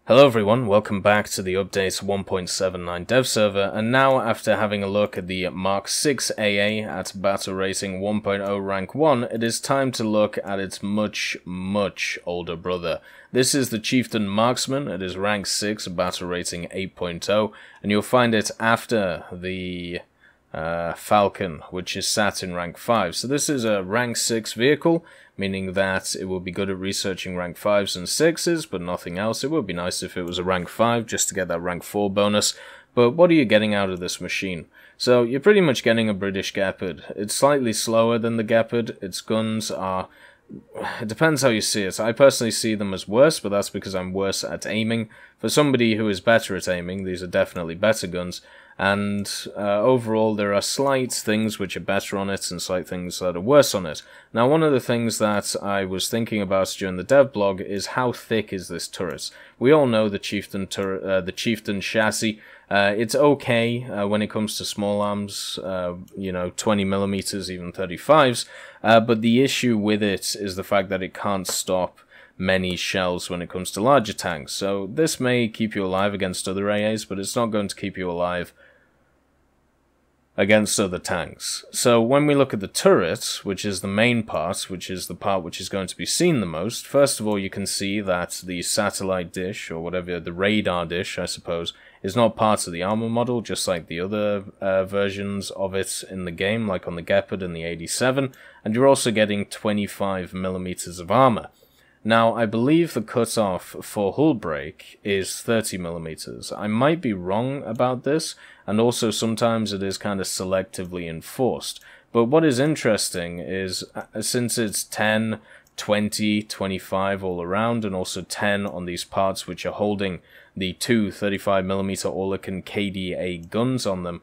Hello everyone, welcome back to the update 1.79 dev server, and now after having a look at the Mark 6 AA at battle rating 1.0 rank 1, it is time to look at its much older brother. This is the Chieftain Marksman. It is rank 6, battle rating 8.0, and you'll find it after the Falcon, which is sat in rank 5. So this is a rank 6 vehicle, meaning that it will be good at researching rank 5s and 6s, but nothing else. It would be nice if it was a rank 5, just to get that rank 4 bonus. But what are you getting out of this machine? So you're pretty much getting a British Gepard. It's slightly slower than the Gepard. Its guns are... It depends how you see it. I personally see them as worse, but that's because I'm worse at aiming. For somebody who is better at aiming, these are definitely better guns. And overall, there are slight things which are better on it and slight things that are worse on it. Now, one of the things that I was thinking about during the dev blog is how thick is this turret. We all know the Chieftain chassis. It's okay when it comes to small arms, 20mm, even 35s. But the issue with it is the fact that it can't stop many shells when it comes to larger tanks. So this may keep you alive against other AAs, but it's not going to keep you alive against other tanks. So when we look at the turret, which is the main part, which is the part which is going to be seen the most, first of all you can see that the satellite dish, or whatever, the radar dish I suppose, is not part of the armor model, just like the other versions of it in the game, like on the Gepard and the 87, and you're also getting 25mm of armor. Now, I believe the cutoff for hull break is 30mm. I might be wrong about this, and also sometimes it is kind of selectively enforced. But what is interesting is, since it's 10, 20, 25 all around, and also 10 on these parts which are holding the two 35mm Orlican KDA guns on them,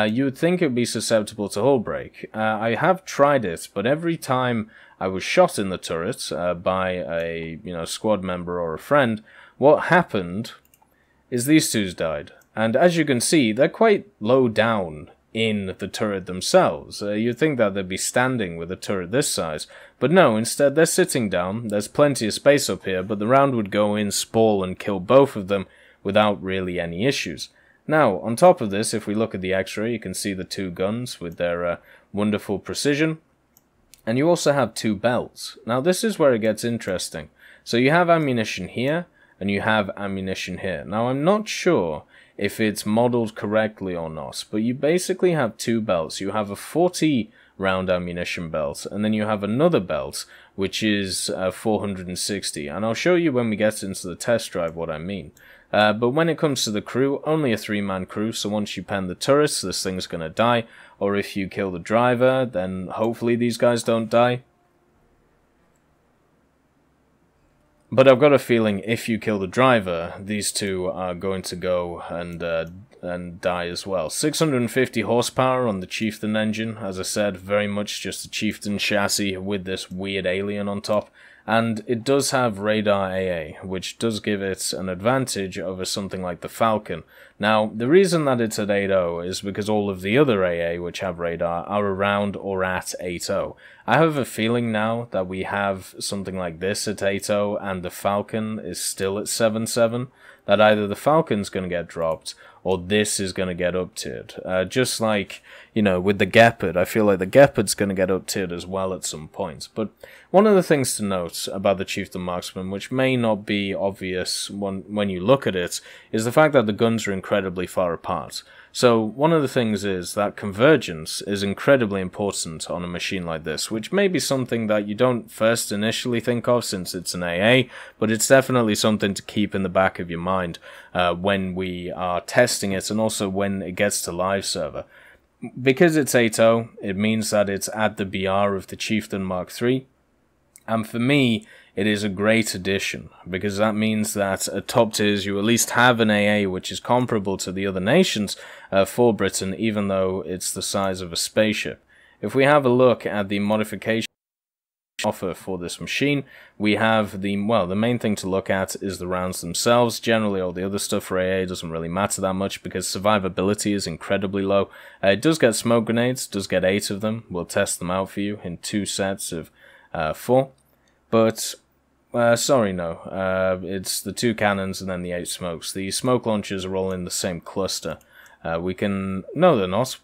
you would think it would be susceptible to hull break. I have tried it, but every time I was shot in the turret by a squad member or a friend, what happened is these twos died. And as you can see, they're quite low down in the turret themselves. You'd think that they'd be standing with a turret this size, but no, instead they're sitting down. There's plenty of space up here, but the round would go in, spall, and kill both of them without really any issues. Now, on top of this, if we look at the X-ray, you can see the two guns with their wonderful precision. And you also have two belts. Now, this is where it gets interesting. So you have ammunition here, and you have ammunition here. Now, I'm not sure if it's modeled correctly or not, but you basically have two belts. You have a 40-round ammunition belt, and then you have another belt, which is 460. And I'll show you when we get into the test drive what I mean. But when it comes to the crew, only a 3-man crew, so once you pen the turrets, this thing's going to die. Or if you kill the driver, then hopefully these guys don't die. But I've got a feeling if you kill the driver, these two are going to go and die as well. 650 horsepower on the Chieftain engine, as I said, very much just a Chieftain chassis with this weird alien on top. And it does have radar AA, which does give it an advantage over something like the Falcon. Now, the reason that it's at 8.0 is because all of the other AA which have radar are around or at 8.0. I have a feeling now that we have something like this at 8.0 and the Falcon is still at 7.7, that either the Falcon's going to get dropped or this is going to get up-tiered. Just like, with the Gepard, I feel like the Gepard's going to get up-tiered as well at some point. But one of the things to note about the Chieftain Marksman, which may not be obvious when you look at it, is the fact that the guns are incredibly far apart. So one of the things is that convergence is incredibly important on a machine like this, which may be something that you don't first initially think of since it's an AA, but it's definitely something to keep in the back of your mind when we are testing it and also when it gets to live server. Because it's 8.0, it means that it's at the BR of the Chieftain Mark III, and for me, it is a great addition, because that means that at top tiers you at least have an AA which is comparable to the other nations for Britain, even though it's the size of a spaceship. If we have a look at the modification offer for this machine, we have the main thing to look at is the rounds themselves. Generally, all the other stuff for AA doesn't really matter that much because survivability is incredibly low. It does get smoke grenades, does get 8 of them. We'll test them out for you in 2 sets of 4. But Sorry, no. It's the 2 cannons and then the 8 smokes. The smoke launchers are all in the same cluster. We can... No, they're not.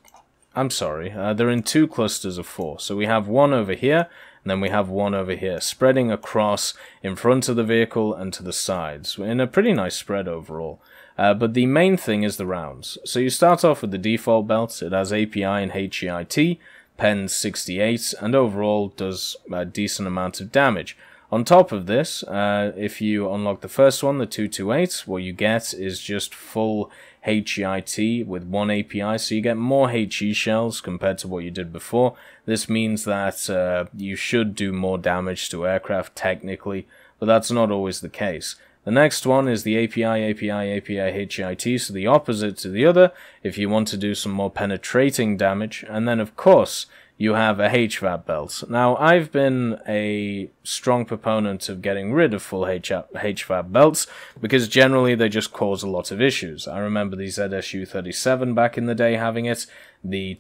I'm sorry. They're in 2 clusters of 4. So we have one over here, and then we have one over here, spreading across in front of the vehicle and to the sides, in a pretty nice spread overall. But the main thing is the rounds. So you start off with the default belt. It has API and HEIT, pens 68, and overall does a decent amount of damage. On top of this, if you unlock the first one, the 228, what you get is just full HEIT with 1 API, so you get more HE shells compared to what you did before. This means that you should do more damage to aircraft technically, but that's not always the case. The next one is the API, HEIT, so the opposite to the other, if you want to do some more penetrating damage. And then, of course, you have a HVAP belt. Now, I've been a strong proponent of getting rid of full HVAP belts, because generally they just cause a lot of issues. I remember the ZSU-37 back in the day having it, the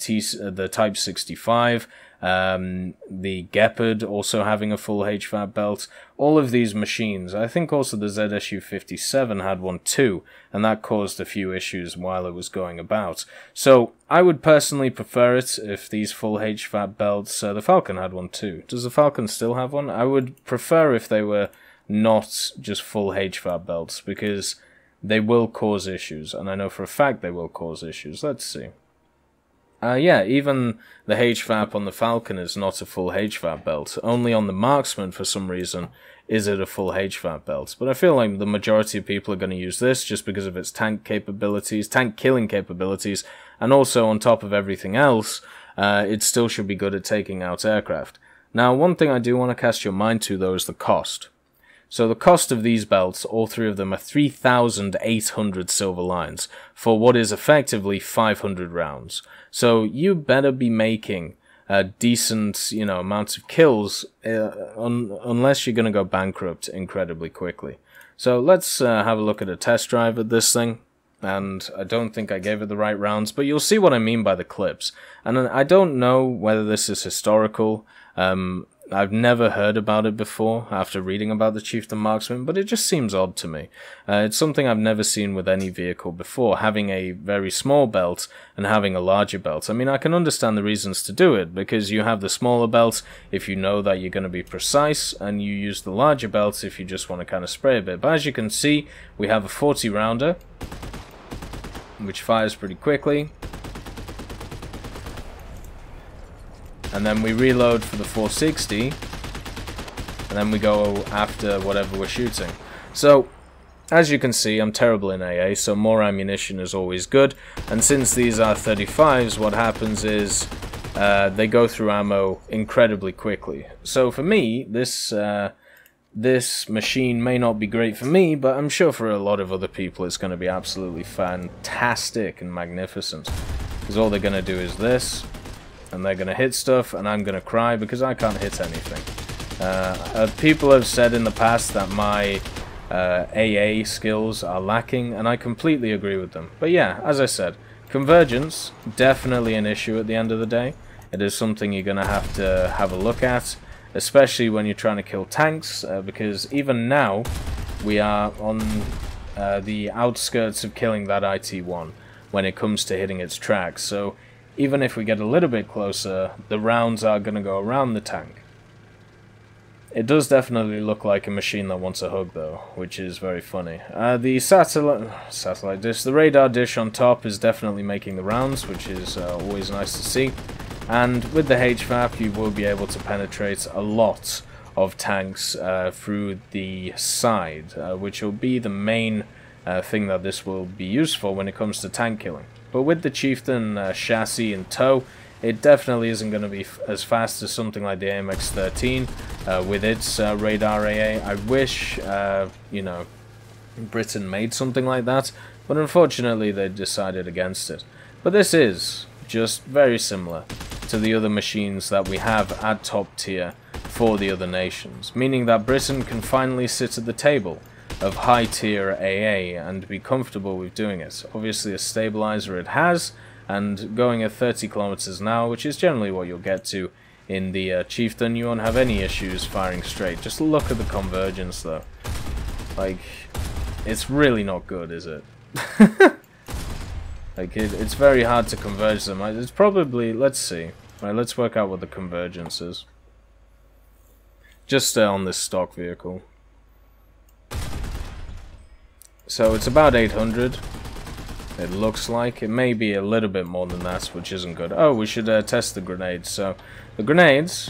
Type 65, the Gepard also having a full HVAP belt. All of these machines, I think also the ZSU-57 had one too, and that caused a few issues while it was going about. So I would personally prefer it if these full HVAP belts, the Falcon had one too. Does the Falcon still have one? I would prefer if they were not just full HVAP belts, because they will cause issues, and I know for a fact they will cause issues. Let's see. Yeah, even the HVAP on the Falcon is not a full HVAP belt. Only on the Marksman, for some reason, is it a full HVAP belt. But I feel like the majority of people are going to use this just because of its tank capabilities, tank killing capabilities, and also on top of everything else, it still should be good at taking out aircraft. Now, one thing I do want to cast your mind to, though, is the cost. So the cost of these belts, all 3 of them, are 3,800 silver lines for what is effectively 500 rounds. So you better be making a decent, amounts of kills, unless you're going to go bankrupt incredibly quickly. So let's have a look at a test drive of this thing. And I don't think I gave it the right rounds, but you'll see what I mean by the clips. And I don't know whether this is historical. I've never heard about it before after reading about the Chieftain Marksman, but it just seems odd to me. It's something I've never seen with any vehicle before, having a very small belt and having a larger belt. I mean, I can understand the reasons to do it, because you have the smaller belt if you know that you're going to be precise, and you use the larger belt if you just want to kind of spray a bit. But as you can see, we have a 40 rounder, which fires pretty quickly. And then we reload for the 460, and then we go after whatever we're shooting. So, as you can see, I'm terrible in AA, so more ammunition is always good. And since these are 35s, what happens is they go through ammo incredibly quickly. So for me, this machine may not be great for me, but I'm sure for a lot of other people it's going to be absolutely fantastic and magnificent. Because all they're going to do is this, and they're going to hit stuff, and I'm going to cry because I can't hit anything. People have said in the past that my AA skills are lacking, and I completely agree with them. But yeah, as I said, convergence, definitely an issue at the end of the day. It is something you're going to have a look at, especially when you're trying to kill tanks, because even now we are on the outskirts of killing that IT-1 when it comes to hitting its tracks. So even if we get a little bit closer, the rounds are going to go around the tank. It does definitely look like a machine that wants a hug, though, which is very funny. The satellite dish, the radar dish on top is definitely making the rounds, which is always nice to see. And with the HVAP, you will be able to penetrate a lot of tanks through the side, which will be the main thing that this will be used for when it comes to tank killing. But with the Chieftain chassis in tow, it definitely isn't going to be as fast as something like the AMX-13 with its radar AA. I wish, Britain made something like that, but unfortunately they decided against it. But this is just very similar to the other machines that we have at top tier for the other nations, meaning that Britain can finally sit at the table of high tier AA and be comfortable with doing it. Obviously a stabilizer it has, and going at 30 kilometers an hour, which is generally what you'll get to in the Chieftain, you won't have any issues firing straight. Just look at the convergence though. Like, it's really not good, is it? Like, it's very hard to converge them. It's probably, let's see. Right, let's work out what the convergence is. Just on this stock vehicle. So it's about 800. It looks like. It may be a little bit more than that, which isn't good. Oh, we should test the grenades. So, the grenades,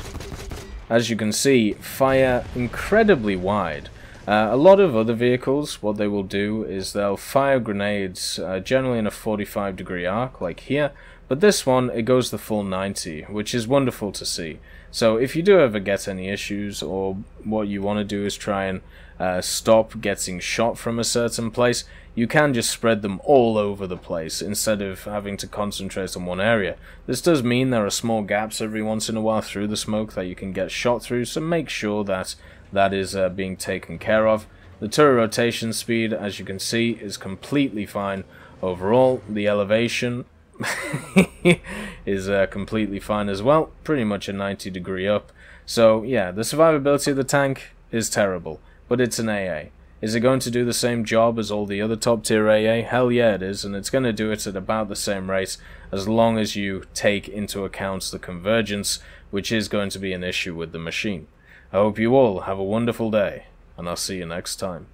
as you can see, fire incredibly wide. A lot of other vehicles, what they will do is they'll fire grenades generally in a 45-degree arc, like here, but this one, it goes the full 90, which is wonderful to see. So if you do ever get any issues, or what you want to do is try and stop getting shot from a certain place, you can just spread them all over the place instead of having to concentrate on one area. This does mean there are small gaps every once in a while through the smoke that you can get shot through, so make sure that that is being taken care of. The turret rotation speed, as you can see, is completely fine overall. The elevation is completely fine as well, pretty much a 90-degree up. So yeah, the survivability of the tank is terrible, but it's an AA. Is it going to do the same job as all the other top tier AA? Hell yeah it is, and it's going to do it at about the same rate as long as you take into account the convergence, which is going to be an issue with the machine. I hope you all have a wonderful day, and I'll see you next time.